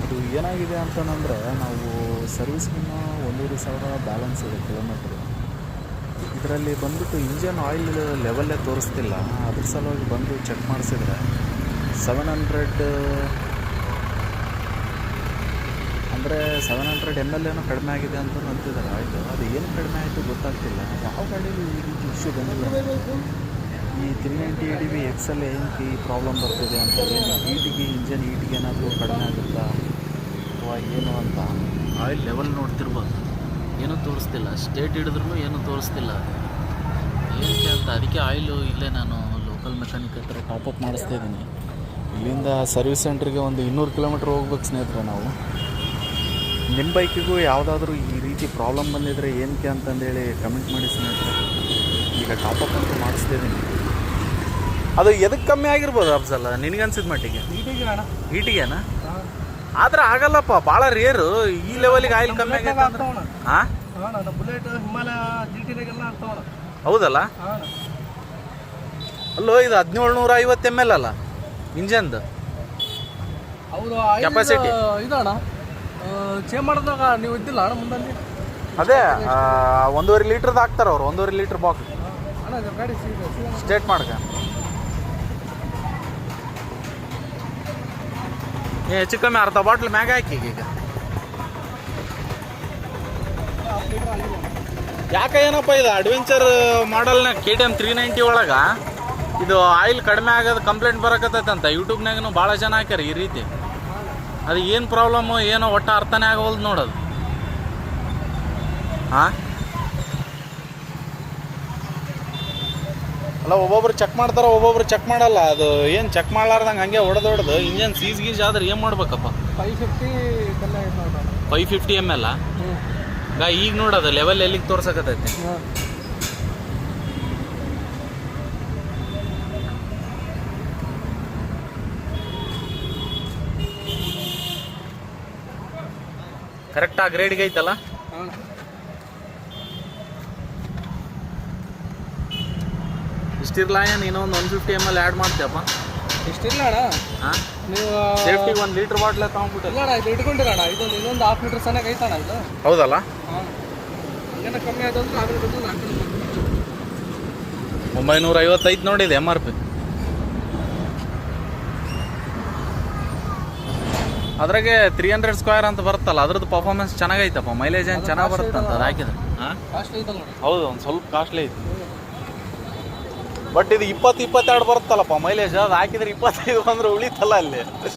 ಇದು ಏನಾಗಿದೆ ಅಂತಂದರೆ ನಾವು ಸರ್ವಿಸ್ಗಿನ್ನ 1,500 ಬ್ಯಾಲೆನ್ಸ್ ಇದೆ ಕಿಲೋಮೀಟ್ರು. ಇದರಲ್ಲಿ ಬಂದುಬಿಟ್ಟು ಇಂಜನ್ ಆಯಿಲ್ ಲೆವೆಲ್ಲೇ ತೋರಿಸ್ತಿಲ್ಲ. ಅದ್ರ ಸಲುವಾಗಿ ಬಂದು ಚೆಕ್ ಮಾಡಿಸಿದ್ರೆ 700 ಅಂದರೆ 700 ml ಏನೋ ಕಡಿಮೆ ಆಗಿದೆ ಅಂತ ಅಂತಿದ್ದಾರೆ ಆಯಿತು. ಅದು ಏನು ಕಡಿಮೆ ಆಯಿತು ಗೊತ್ತಾಗ್ತಿಲ್ಲ. ಯಾವ ಗಾಡೀಲಿ ಈ ರೀತಿ ಇಶ್ಯೂ ಬಂದಿಲ್ಲ. ಈ 390 ADV XL ಏನಕ್ಕೆ ಈ ಪ್ರಾಬ್ಲಮ್ ಬರ್ತಿದೆ ಅಂತ, ಏನು ಹೀಟಿಗೆ ಇಂಜನ್ ಹೀಟಿಗೆ ಏನಾದರೂ ಕಡಿಮೆ ಆಗುತ್ತಾ ಅಥವಾ ಏನು ಅಂತ. ಆಯಿಲ್ ಲೆವೆಲ್ ನೋಡ್ತಿರ್ಬೋದು, ಏನೂ ತೋರಿಸ್ತಿಲ್ಲ. ಸ್ಟೇಟ್ ಹಿಡಿದ್ರೂ ಏನೂ ತೋರಿಸ್ತಿಲ್ಲ ಏನಕ್ಕೆ ಅಂತ. ಅದಕ್ಕೆ ಆಯಿಲು ಇಲ್ಲೇ ನಾನು ಲೋಕಲ್ ಮೆಕ್ಯಾನಿಕ್ ಹತ್ರ ಟಾಪಪ್ ಮಾಡಿಸ್ತಾ ಇದ್ದೀನಿ. ಇಲ್ಲಿಂದ ಸರ್ವಿಸ್ ಸೆಂಟ್ರಿಗೆ ಒಂದು 200 ಕಿಲೋಮೀಟ್ರ್ ಹೋಗ್ಬೇಕು ಸ್ನೇಹಿತರೆ ನಾವು. ನಿಮ್ಮ ಬೈಕಿಗೂ ಯಾವುದಾದ್ರೂ ಈ ರೀತಿ ಪ್ರಾಬ್ಲಮ್ ಬಂದಿದ್ದರೆ ಏನಕ್ಕೆ ಅಂತಂದೇಳಿ ಕಮೆಂಟ್ ಮಾಡಿ ಸ್ನೇಹಿತರೆ. ಈಗ ಟಾಪಪ್ ಅಂತೂ ಮಾಡಿಸ್ತಿದ್ದೀನಿ. ಅದು ಎದಕ್ಕೆ ಕಮ್ಮಿ ಆಗಿರ್ಬೋದು ಅಫ್ಸಲ್ಲ ನಿನಗನ್ಸಿದ ಮಟ್ಟಿಗೆ? ಹೀಟಿಗೆನಾ? ಆದ್ರೆ ಆಗಲ್ಲಪ್ಪ, ಭಾಳ ರೇರು ಈ ಲೆವೆಲಿಗೆ ಆಯಿಲ್ ಕಮ್ಮಿ ಆಗೈತೆ ಅಂದ್ರೆ. ಹಾಂ, ಬುಲೆಟ್ ಹಿಮಾಲಯ GT-ಗೆಲ್ಲ ಆಗ್ತಾವಲ್ಲ. ಹೌದಲ್ಲ? ಅಲ್ಲೋ ಇದು 1750 ml ಅಲ್ಲ ಇಂಜನ್ದು ಕೆಪಾಸಿಟಿ. ಇದಣ್ಣ ಚೇಂಜ್ ಮಾಡಿದಾಗ ನೀವು ಇದ್ದಿಲ್ಲ ಅಣ್ಣ ಮುಂದಲ್ಲಿ? ಅದೇ 1.5 ಲೀಟ್ರದ್ದು ಹಾಕ್ತಾರೆ ಅವ್ರು. 1.5 ಲೀಟ್ರ್ ಬಾಕ್ಸ್ ಅಣ್ಣ ಗಾಡಿ ಸ್ಟೇಟ್ ಮಾಡ್ಕ. ಹೆಚ್ಚು ಕಮ್ಮಿ ಅರ್ಧ ಬಾಟ್ಲ್ ಮ್ಯಾಗ ಹಾಕಿ ಈಗ. ಯಾಕೆ ಏನಪ್ಪ ಇದು ಅಡ್ವೆಂಚರ್ ಮಾಡಲ್ನ KTM 390 ಒಳಗೆ ಇದು ಆಯಿಲ್ ಕಡಿಮೆ ಆಗೋದು ಕಂಪ್ಲೇಂಟ್ ಬರಕತ್ತೈತಂತ. ಯೂಟ್ಯೂಬ್ನಾಗೂ ಭಾಳ ಜನ ಹಾಕ್ಯಾರ ಈ ರೀತಿ. ಅದು ಏನು ಪ್ರಾಬ್ಲಮ್ಮು ಏನೋ ಒಟ್ಟು ಅರ್ಥನೇ ಆಗೋಲ್ದು ನೋಡೋದು. ಹಾಂ, ಅಲ್ಲ ಒಬ್ಬೊಬ್ರು ಚೆಕ್ ಮಾಡ್ತಾರೆ, ಒಬ್ಬೊಬ್ರು ಚೆಕ್ ಮಾಡಲ್ಲ. ಅದು ಏನು ಚೆಕ್ ಮಾಡ್ಲಾರ್ದಂಗೆ ಹಂಗೆ ಹೊಡೆದು ಇಂಜನ್ ಸೀಸ್ ಗೀಸ್ ಆದ್ರೆ ಏನು ಮಾಡ್ಬೇಕಪ್ಪ? 550 ml ಈಗ ನೋಡೋದು ಲೆವೆಲ್ ಎಲ್ಲಿಗೆ ತೋರ್ಸಕತ್ತೈತಿ. ಕರೆಕ್ಟಾಗಿ ಗ್ರೇಡ್ಗೆ ಐತಲ್ಲ? ಇಷ್ಟಿರ್ಲ ಏನು ಇನ್ನೊಂದು 150 ml ಆ್ಯಡ್ ಮಾಡ್ತೀಯಪ್ಪ? ಇಷ್ಟಿಲ್ಲ ಅಣ್ಣ. ಹಾಂ, ನೀವು ಸೇಫ್ಟಿಗೆ 1 ಲೀಟ್ರ್ ಬಾಟ್ಲೆ ತೊಗೊಂಡ್ಬಿಟ್ಟು. ಇಲ್ಲ ಅಣ್ಣ, ಇದು ಇಟ್ಕೊಂಡಿರೋಣ. ಇದೊಂದು ಇನ್ನೊಂದು 1/2 ಲೀಟ್ರ್ ಸಣ್ಣಗೆ ಐತಣ್ಣ ಇದು. ಹೌದಲ್ಲ? ಹಾಂ, ಹಂಗೇನ ಕಮ್ಮಿ ಆಯ್ತು ಅಂದ್ರೆ ಆಮೇಲೆ ಬಿಟ್ಟು 955 ನೋಡಿದೆ MRP. ಅದ್ರಾಗೆ 300 ಸ್ಕ್ವೇರ್ ಅಂತ ಬರುತ್ತಲ್ಲ, ಅದ್ರದ್ದು ಪರ್ಫಾರ್ಮೆನ್ಸ್ ಚೆನ್ನಾಗೈತಪ್ಪ. ಮೈಲೇಜ್ ಏನು ಚೆನ್ನಾಗಿ ಬರುತ್ತಂತ ಅದು ಹಾಕಿದ್ರೆ. ಹಾಂ, ಕಾಸ್ಟ್ಲಿ ಐತಲ್ಲ? ಹೌದು, ಒಂದು ಸ್ವಲ್ಪ ಕಾಸ್ಟ್ಲಿ ಐತಿ. ಬಟ್ ಇದು 20-22 ಬರುತ್ತಲ್ಲಪ್ಪ ಮೈಲೇಜ್. ಅದು ಹಾಕಿದ್ರೆ 25 ಬಂದ್ರೆ ಉಳಿತಲ್ಲ ಅಲ್ಲಿ.